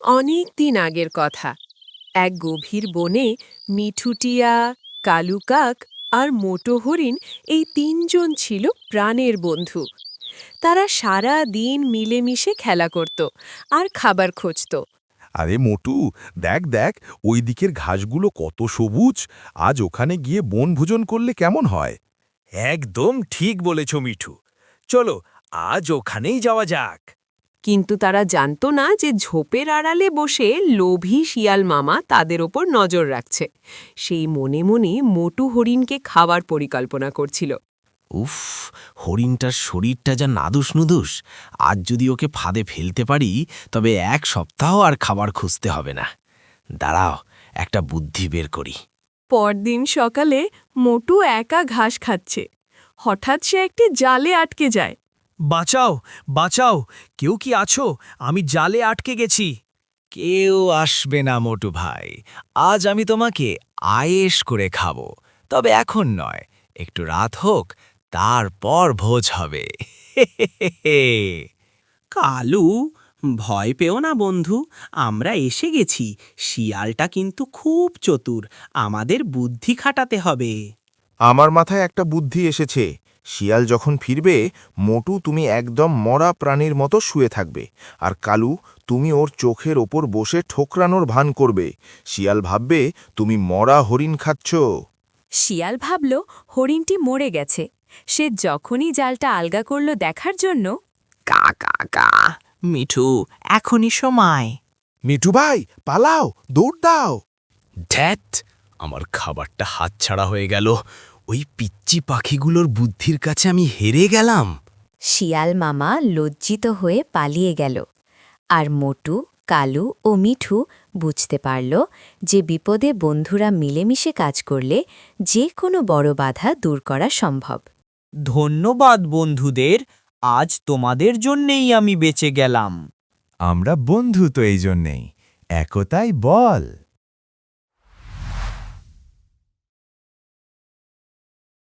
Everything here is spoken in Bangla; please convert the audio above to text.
অনেক দিন আগের কথা। এক গভীর বনে মিঠুটিয়া, কালু কাক আর মোটো হরিণ এই তিনজন ছিল প্রাণের বন্ধু। তারা সারা দিন মিলেমিশে খেলা করত আর খাবার খুঁজত। আরে মোটু, দেখ দেখ, ওই দিকের ঘাসগুলো কত সবুজ। আজ ওখানে গিয়ে বনভোজন করলে কেমন হয়? একদম ঠিক বলেছ মিঠু। চলো, আজ ওখানেই যাওয়া যাক। কিন্তু তারা জানত না যে ঝোপের আড়ালে বসে লোভী শিয়াল মামা তাদের ওপর নজর রাখছে। সেই মনে মনে মোটু হরিণকে খাওয়ার পরিকল্পনা করছিল। উফ, হরিণটার শরীরটা যা নাদুস নুদুস। আজ যদি ওকে ফাঁদে ফেলতে পারি তবে 1 সপ্তাহ আর খাবার খুঁজতে হবে না। দাঁড়াও, একটা বুদ্ধি বের করি। পরদিন সকালে মোটু একা ঘাস খাচ্ছে। হঠাৎ সে একটি জালে আটকে যায়। বাঁচাও, বাঁচাও, কেউ কি আছো? আমি জালে আটকে গেছি। কেউ আসবে না মোটু ভাই, আজ আমি তোমাকে আয়েশ করে খাবো। তবে এখন নয়, একটু রাত হোক, তারপর ভোজ হবে। কালু, ভয় পেও না বন্ধু, আমরা এসে গেছি। শিয়ালটা কিন্তু খুব চতুর, আমাদের বুদ্ধি খাটাতে হবে। আমার মাথায় একটা বুদ্ধি এসেছে। শিয়াল যখন ফিরবে, মোটু তুমি একদম মরা প্রাণীর মতো শুয়ে থাকবে, আর কালু তুমি ওর চোখের ওপর বসে ঠোকরানোর ভান করবে। শিয়াল ভাববে তুমি মরা হরিণ খাচ্ছ। শিয়াল ভাবল হরিণটি মরে গেছে। সে যখনই জালটা আলগা করল দেখার জন্য, কা কা কা, মিঠু, এখনই সময়। মিঠু ভাই, পালাও, দৌড় দাও। ধ্যাত, আমার খাবারটা হাতছাড়া হয়ে গেল। ওই পিচ্চি পাখিগুলোর বুদ্ধির কাছে আমি হেরে গেলাম। শিয়াল মামা লজ্জিত হয়ে পালিয়ে গেল। আর মোটু, কালু ও মিঠু বুঝতে পারল যে বিপদে বন্ধুরা মিলেমিশে কাজ করলে যে কোনো বড় বাধা দূর করা সম্ভব। ধন্যবাদ বন্ধুদের, আজ তোমাদের জন্যেই আমি বেঁচে গেলাম। আমরা বন্ধু তো এই জন্যেই, একতাই বল।